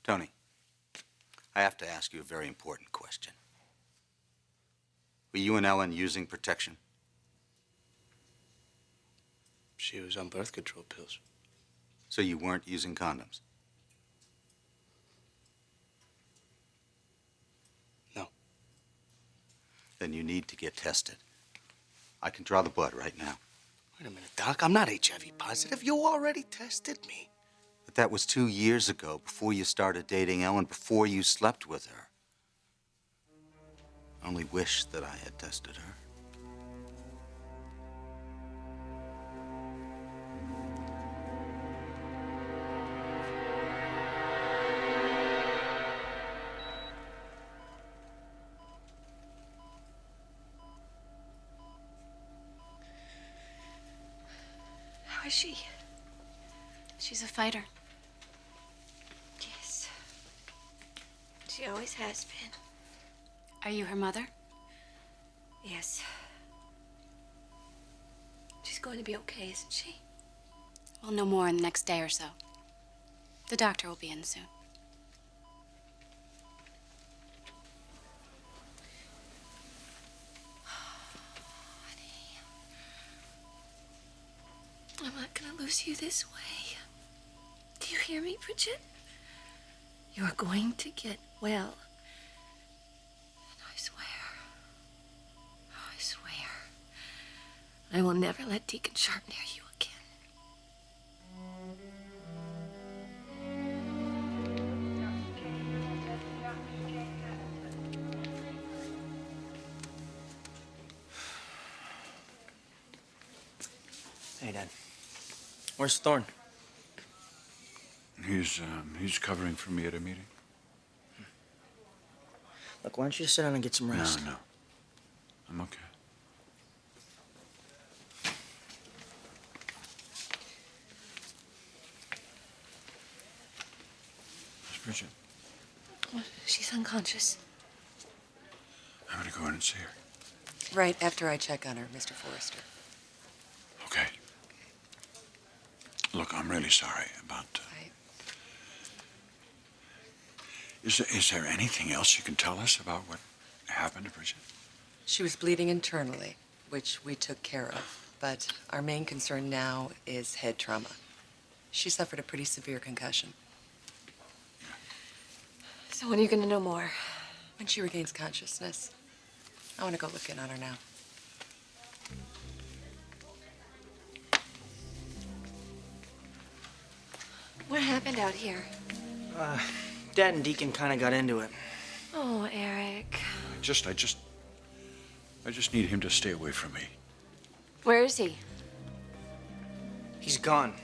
Tony, I have to ask you a very important question. Were you and Ellen using protection? She was on birth control pills. So you weren't using condoms? No. Then you need to get tested. I can draw the blood right now. Wait a minute, Doc. I'm not HIV positive. You already tested me. But that was 2 years ago, before you started dating Ellen, before you slept with her. I only wish that I had tested her. How is she? She's a fighter. Yes. She always has been. Are you her mother? Yes. She's going to be okay, isn't she? We'll know more in the next day or so. The doctor will be in soon. I'm not going to lose you this way. Do you hear me, Bridget? You're going to get well. And I swear, I will never let Deacon Sharp near you again. Hey, Dad. Where's Thorne? He's covering for me at a meeting. Look, why don't you just sit down and get some rest? No. I'm okay. Where's Bridget? Well, she's unconscious. I'm gonna go in and see her. Right after I check on her, Mr. Forrester. Okay. Look, I'm really sorry about... Is there anything else you can tell us about what happened to Bridget? She was bleeding internally, which we took care of. But our main concern now is head trauma. She suffered a pretty severe concussion. So when are you going to know more? When she regains consciousness. I want to go look in on her now. What happened out here? Dad and Deacon kind of got into it. Oh, Eric. I just need him to stay away from me. Where is he? He's gone.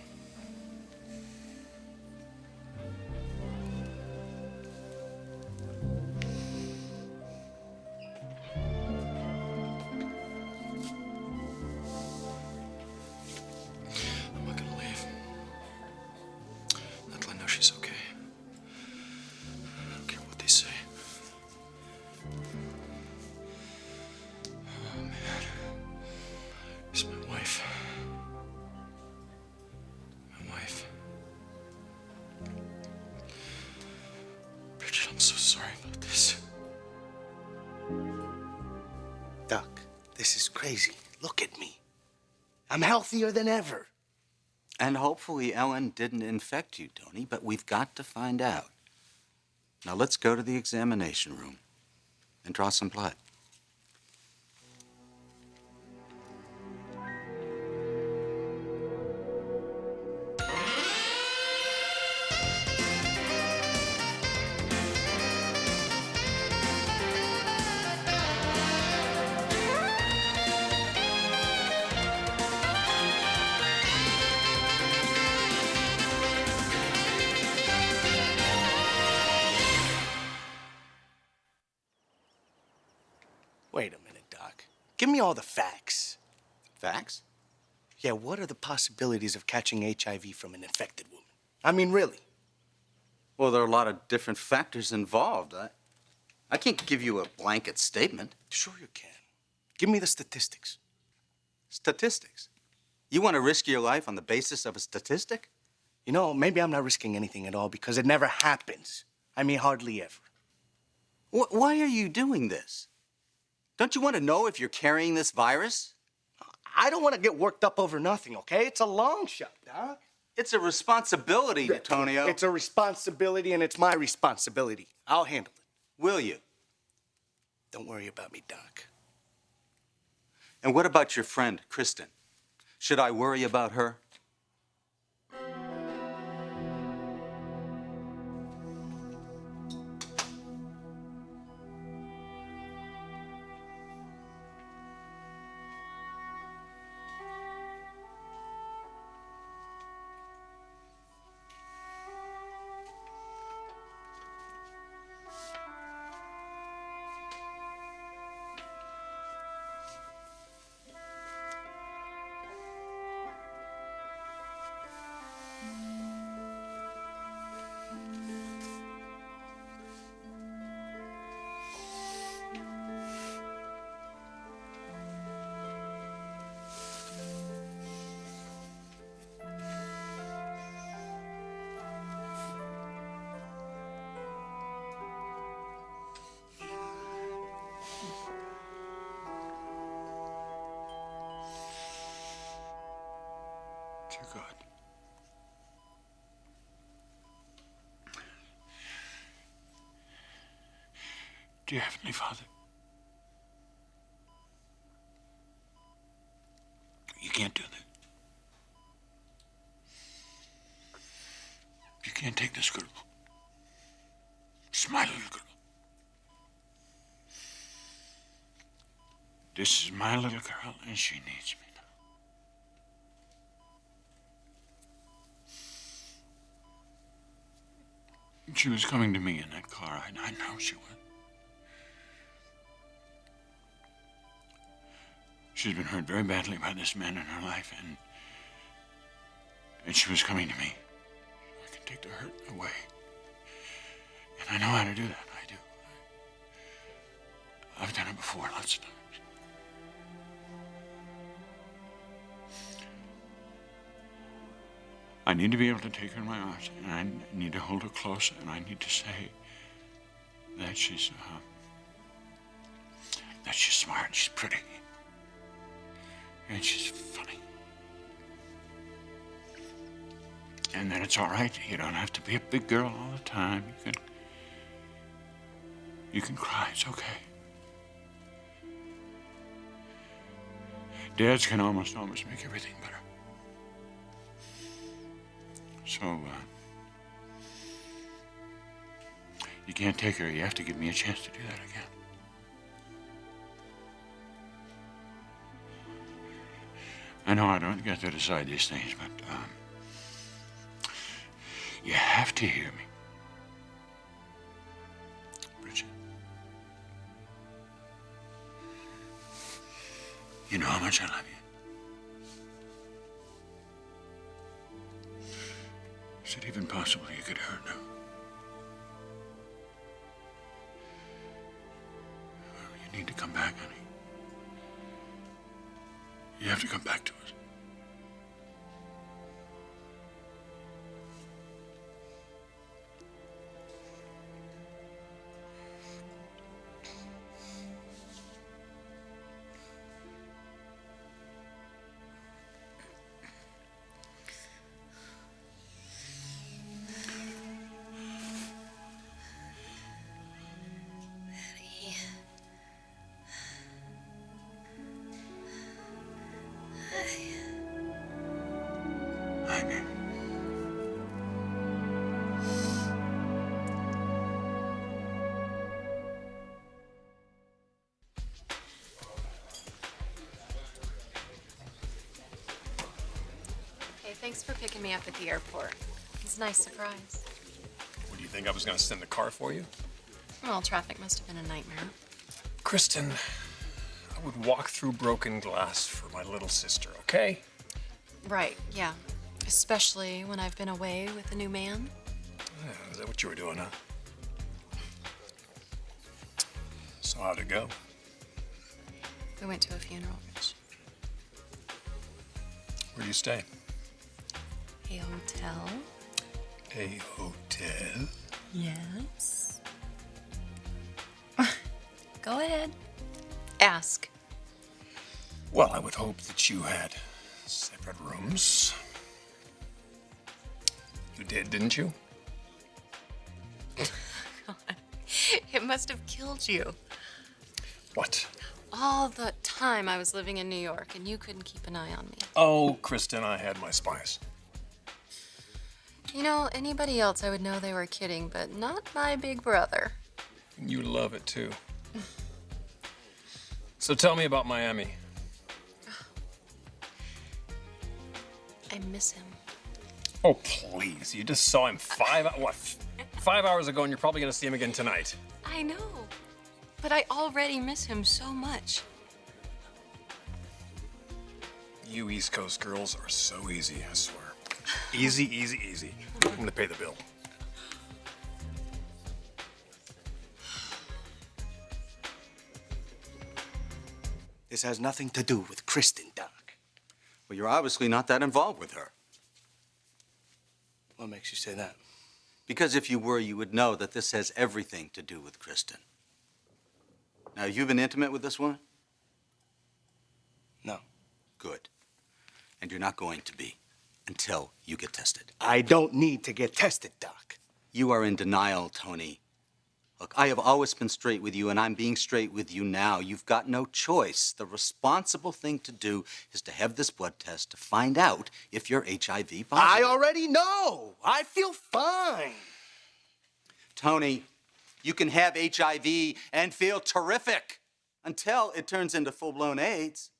I'm not gonna leave. Not till I know she's okay. I don't care what they say. Oh, man. It's my wife. My wife. Bridget, I'm so sorry about this. Doc, this is crazy. Look at me. I'm healthier than ever. And hopefully Ellen didn't infect you, Tony, but we've got to find out. Now let's go to the examination room and draw some blood. Wait a minute, Doc. Give me all the facts. Facts? Yeah, what are the possibilities of catching HIV from an infected woman? I mean, really. Well, there are a lot of different factors involved. I can't give you a blanket statement. Sure you can. Give me the statistics. Statistics? You want to risk your life on the basis of a statistic? You know, maybe I'm not risking anything at all because it never happens. I mean, hardly ever. Why are you doing this? Don't you want to know if you're carrying this virus? I don't want to get worked up over nothing, okay? It's a long shot, Doc. It's a responsibility, Antonio. It's a responsibility, and it's my responsibility. I'll handle it. Will you? Don't worry about me, Doc. And what about your friend, Kristen? Should I worry about her? Dear God. Dear Heavenly Father, you can't do that. You can't take this girl. It's my little girl. This is my little girl, and she needs me now. She was coming to me in that car. I know she was. She's been hurt very badly by this man in her life, and she was coming to me. I can take the hurt away. And I know how to do that. I do. I've done it before lots of times. I need to be able to take her in my arms, and I need to hold her close, and I need to say that she's smart, she's pretty, and she's funny. And that it's all right. You don't have to be a big girl all the time. You can cry. It's okay. Dads can almost always make everything better. So, you can't take her. You have to give me a chance to do that again. I know I don't get to decide these things, but you have to hear me. Bridget. You know how much I love you. Is it even possible you could hurt her? Well, you need to come back, honey. You have to come back to us. Thanks for picking me up at the airport. It's a nice surprise. What, do you think I was going to send the car for you? Well, traffic must have been a nightmare. Kristen, I would walk through broken glass for my little sister, okay? Right, yeah. Especially when I've been away with a new man. Yeah, is that what you were doing, huh? So how'd it go? We went to a funeral, Rich. Where do you stay? A hotel. A hotel? Yes. ahead. Ask. Well, I would hope that you had separate rooms. You did, didn't you? It must have killed you. What? All the time I was living in New York and you couldn't keep an eye on me. Oh, Kristen, I had my spies. You know, anybody else I would know they were kidding, but not my big brother. You love it, too. So tell me about Miami. I miss him. Oh, please. You just saw him 5 hours ago, and you're probably going to see him again tonight. I know, but I already miss him so much. You East Coast girls are so easy, I swear. Easy, easy, easy. I'm going to pay the bill. This has nothing to do with Kristen, Doc. Well, you're obviously not that involved with her. What makes you say that? Because if you were, you would know that this has everything to do with Kristen. Now, you've been intimate with this woman? No. Good. And you're not going to be until you get tested. I don't need to get tested, Doc. You are in denial, Tony. Look, I have always been straight with you, and I'm being straight with you now. You've got no choice. The responsible thing to do is to have this blood test to find out if you're HIV positive. I already know. I feel fine. Tony, you can have HIV and feel terrific until it turns into full-blown AIDS.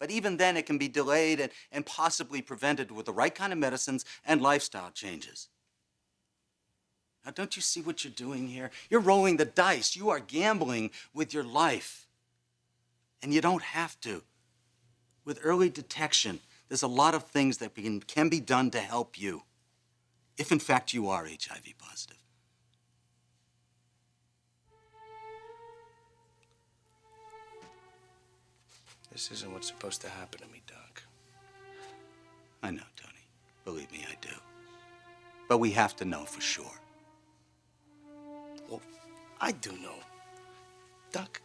But even then, it can be delayed and possibly prevented with the right kind of medicines and lifestyle changes. Now, don't you see what you're doing here? You're rolling the dice. You are gambling with your life. And you don't have to. With early detection, there's a lot of things that can be done to help you, if in fact you are HIV positive. This isn't what's supposed to happen to me, Doc. I know, Tony. Believe me, I do. But we have to know for sure. Well, I do know. Doc,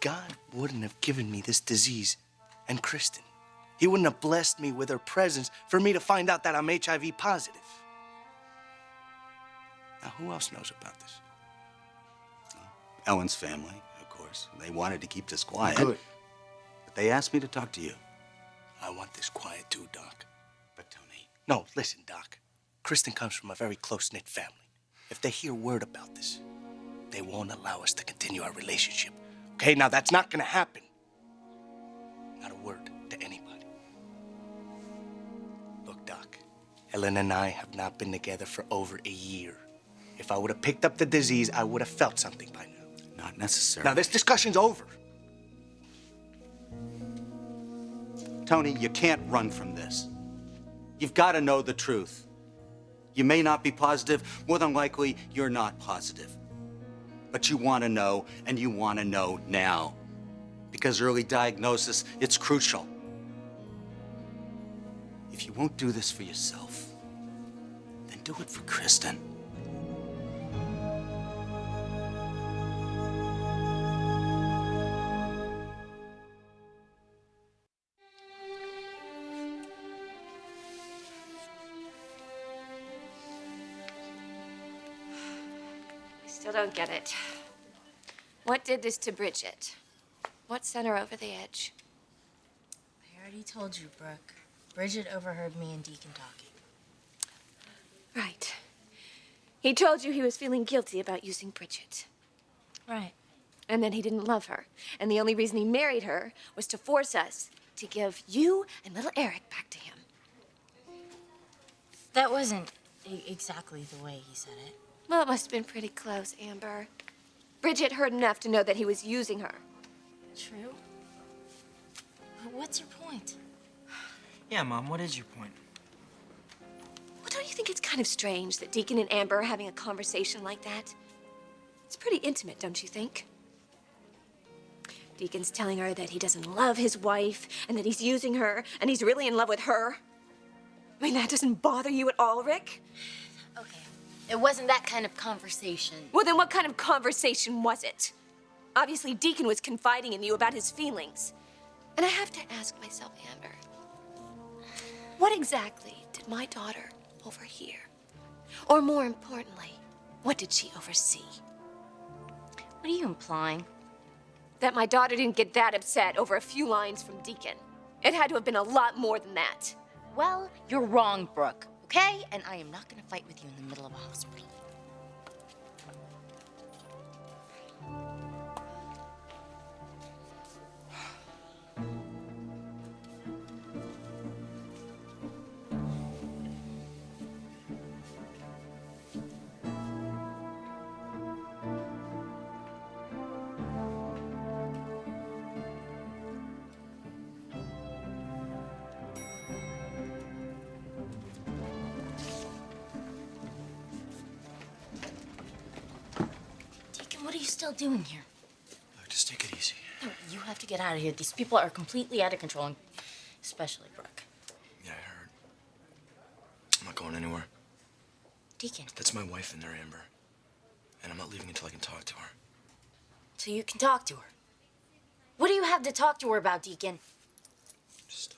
God wouldn't have given me this disease and Kristen. He wouldn't have blessed me with her presence for me to find out that I'm HIV positive. Now, who else knows about this? Ellen's family, of course. They wanted to keep this quiet. Good. But they asked me to talk to you. I want this quiet too, Doc. But, Tony... No, listen, Doc. Kristen comes from a very close-knit family. If they hear word about this, they won't allow us to continue our relationship. Okay, now that's not gonna happen. Not a word to anybody. Look, Doc, Ellen and I have not been together for over a year. If I would have picked up the disease, I would have felt something by now. Not necessarily. Now, this discussion's over. Tony, you can't run from this. You've got to know the truth. You may not be positive. More than likely, you're not positive. But you want to know, and you want to know now. Because early diagnosis, it's crucial. If you won't do this for yourself, then do it for Kristen. Still don't get it. What did this to Bridget? What sent her over the edge? I already told you, Brooke. Bridget overheard me and Deacon talking. Right. He told you he was feeling guilty about using Bridget. Right. And then he didn't love her. And the only reason he married her was to force us to give you and little Eric back to him. That wasn't exactly the way he said it. Well, it must have been pretty close, Amber. Bridget heard enough to know that he was using her. True. What's your point? Yeah, Mom, what is your point? Well, don't you think it's kind of strange that Deacon and Amber are having a conversation like that? It's pretty intimate, don't you think? Deacon's telling her that he doesn't love his wife and that he's using her and he's really in love with her. I mean, that doesn't bother you at all, Rick? Okay. It wasn't that kind of conversation. Well, then what kind of conversation was it? Obviously, Deacon was confiding in you about his feelings. And I have to ask myself, Amber, what exactly did my daughter overhear? Or more importantly, what did she oversee? What are you implying? That my daughter didn't get that upset over a few lines from Deacon. It had to have been a lot more than that. Well, you're wrong, Brooke, okay? And I am not gonna fight with you in the middle of a hospital. Deacon, what are you still doing here? Just take it easy. No, you have to get out of here. These people are completely out of control, and especially Brooke. Yeah, I heard. I'm not going anywhere. Deacon, That's my wife in there, Amber. And I'm not leaving until I can talk to her. so you can talk to her. What do you have to talk to her about, Deacon? Just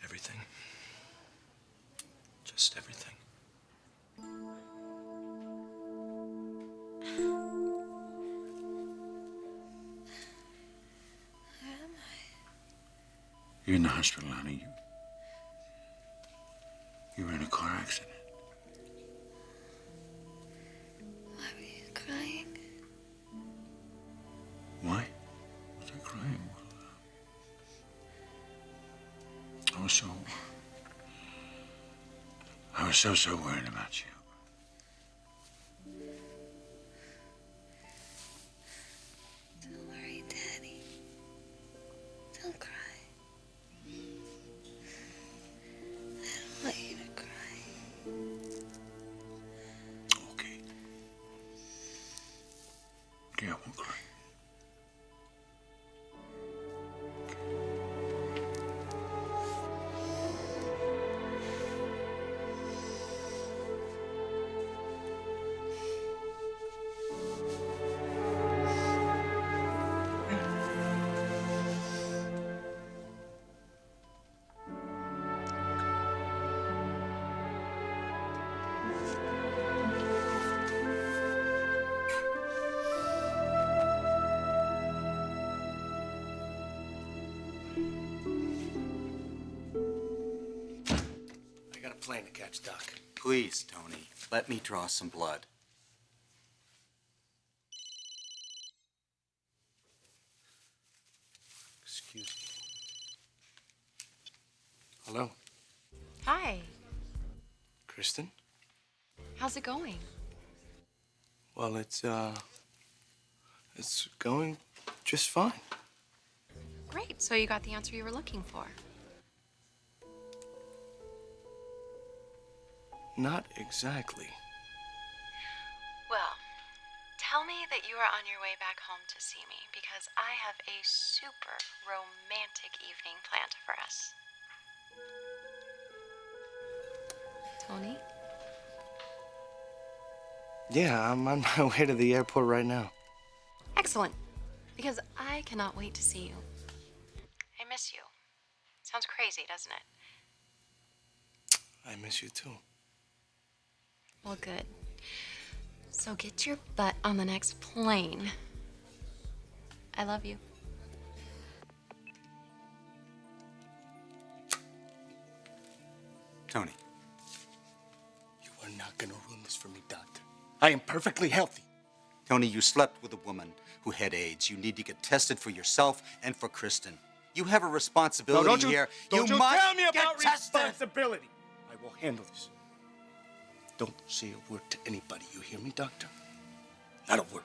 everything. Just everything. You're in the hospital, honey. You were in a car accident. Why were you crying? Why was I crying? I was so worried about you. Don't worry, Daddy. Don't cry. I don't want you to cry. Okay. Okay, I won't cry. I got a plane to catch, Doc. Please, Tony, let me draw some blood. Excuse me. Hello, Hi. Kristen? How's it going? Well, it's going just fine. Great. So you got the answer you were looking for. Not exactly. Well, tell me that you are on your way back home to see me because I have a super romantic evening planned for us. Tony? Yeah, I'm on my way to the airport right now. Excellent. Because I cannot wait to see you. I miss you. Sounds crazy, doesn't it? I miss you too. Well, good. So get your butt on the next plane. I love you. Tony. You are not gonna ruin this for me, Doctor. I am perfectly healthy. Tony, you slept with a woman who had AIDS. You need to get tested for yourself and for Kristen. You have a responsibility here. Don't you must tell me get about tested. responsibility. I will handle this. Don't say a word to anybody. You hear me, Doctor? Not a word.